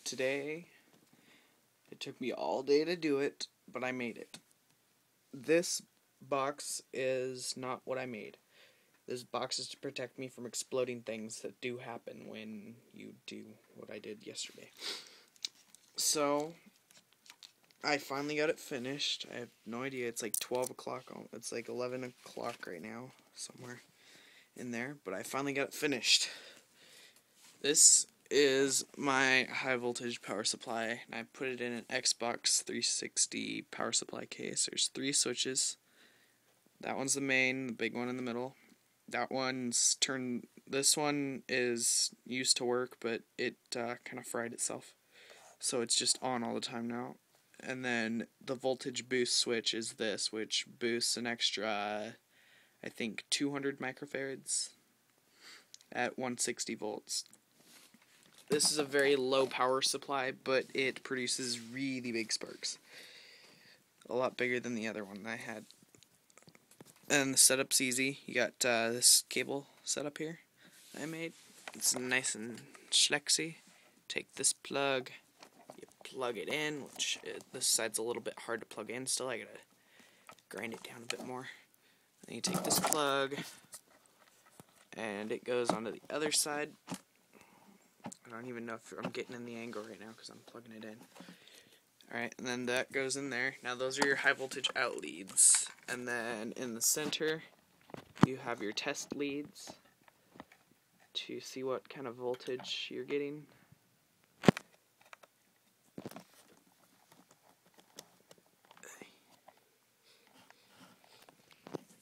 Today, it took me all day to do it, but I made it. This box is not what I made. This box is to protect me from exploding things that do happen when you do what I did yesterday. So, I finally got it finished. I have no idea. It's like 12 o'clock. It's like 11 o'clock right now, somewhere in there. But I finally got it finished. This is my high voltage power supply, and I put it in an Xbox 360 power supply case. There's 3 switches. That one's the main, the big one in the middle. This one is used to work, but it kind of fried itself. So it's just on all the time now. And then the voltage boost switch is this, which boosts an extra, I think, 200 microfarads at 160 volts. This is a very low power supply, but it produces really big sparks. A lot bigger than the other one I had. And the setup's easy. You got this cable set up here I made. It's nice and schlexy. Take this plug, you plug it in, which this side's a little bit hard to plug in still. I gotta grind it down a bit more. Then you take this plug, and it goes onto the other side. I don't even know if I'm getting in the angle right now because I'm plugging it in. Alright, and then that goes in there. Now those are your high voltage out leads. And then in the center, you have your test leads to see what kind of voltage you're getting.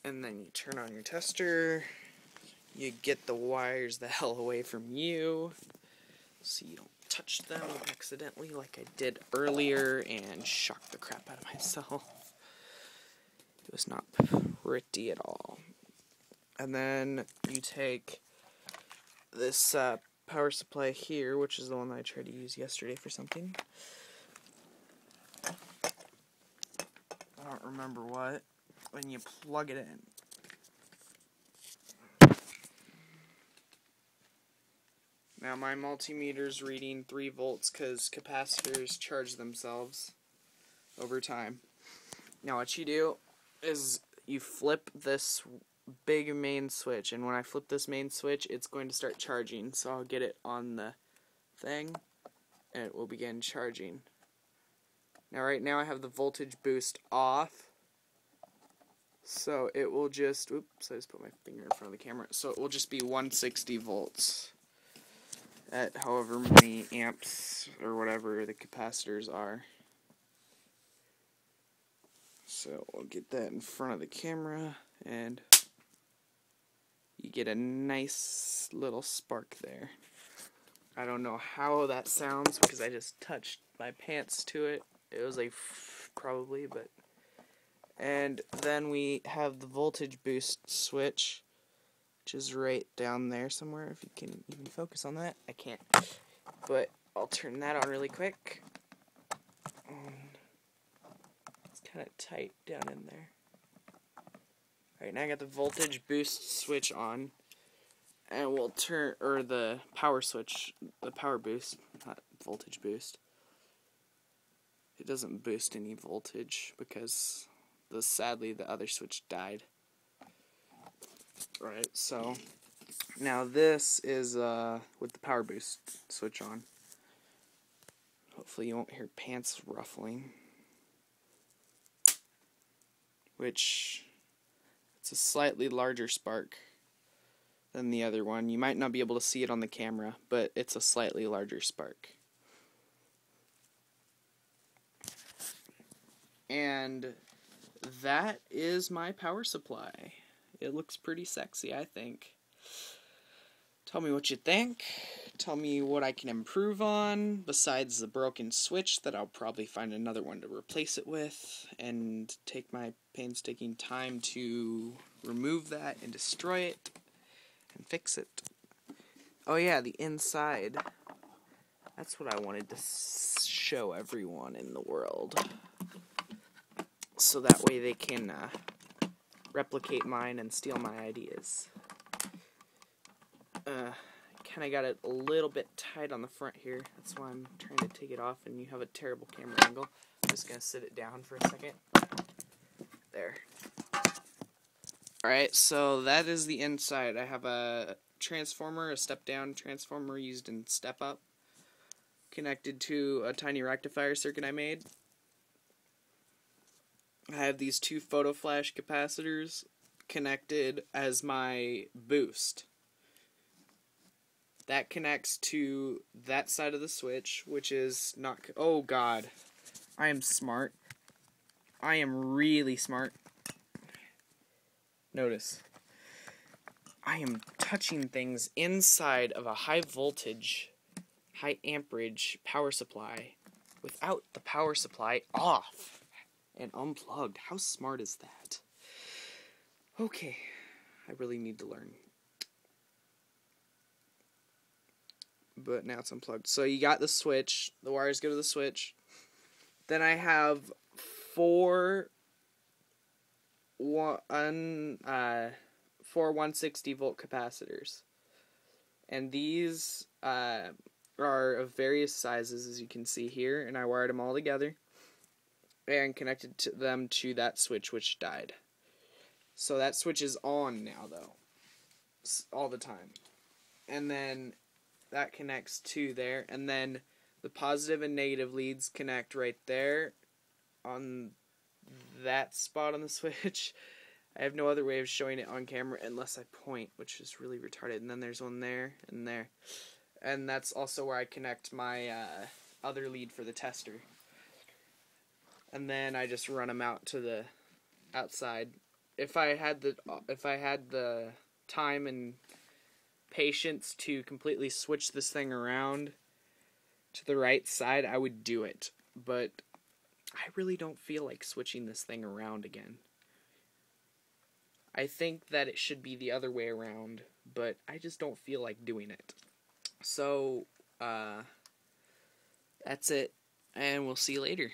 And then you turn on your tester. You get the wires the hell away from you, so you don't touch them accidentally like I did earlier and shock the crap out of myself. It was not pretty at all. And then you take this power supply here, which is the one that I tried to use yesterday for something. I don't remember what. When you plug it in. Now my multimeter's reading 3 volts because capacitors charge themselves over time. Now what you do is you flip this big main switch, and when I flip this main switch, it's going to start charging. So I'll get it on the thing, and it will begin charging. Now right now I have the voltage boost off. So it will just, oops, I just put my finger in front of the camera. So it will just be 160 volts at however many amps or whatever the capacitors are. So we'll get that in front of the camera, and you get a nice little spark there. I don't know how that sounds because I just touched my pants to it. It was like probably, but... And then we have the voltage boost switch, which is right down there somewhere. If you can even focus on that. I can't. But I'll turn that on really quick. It's kind of tight down in there. Alright, now I got the voltage boost switch on. And we'll turn, or the power switch, the power boost, not voltage boost. It doesn't boost any voltage because... sadly, the other switch died. Right, so now this is with the power boost switch on. Hopefully you won't hear pants ruffling. Which, it's a slightly larger spark than the other one. You might not be able to see it on the camera, but it's a slightly larger spark. And that is my power supply. It looks pretty sexy, I think. Tell me what you think. Tell me what I can improve on, besides the broken switch that I'll probably find another one to replace it with, and take my painstaking time to remove that and destroy it, and fix it. Oh yeah, the inside. That's what I wanted to show everyone in the world. So that way they can replicate mine and steal my ideas. kind of got it a little bit tight on the front here. That's why I'm trying to take it off, and you have a terrible camera angle. I'm just going to sit it down for a second. There. Alright, so that is the inside. I have a transformer, a step-down transformer used in step-up, connected to a tiny rectifier circuit I made. I have these two photo flash capacitors connected as my boost. That connects to that side of the switch, which is not... Oh, God. I am smart. I am really smart. Notice. I am touching things inside of a high voltage, high amperage power supply without the power supply off and unplugged. How smart is that? Okay. I really need to learn. But now it's unplugged. So you got the switch. The wires go to the switch. Then I have four 160 volt capacitors. And these are of various sizes, as you can see here. And I wired them all together and connected them to that switch, which died. So that switch is on now, though, all the time. And then that connects to there, and then the positive and negative leads connect right there on that spot on the switch. I have no other way of showing it on camera unless I point, which is really retarded. And then there's one there and there. And that's also where I connect my other lead for the tester. And then I just run them out to the outside. If I had the time and patience to completely switch this thing around to the right side, I would do it. But I really don't feel like switching this thing around again. I think that it should be the other way around, but I just don't feel like doing it. So, that's it, and we'll see you later.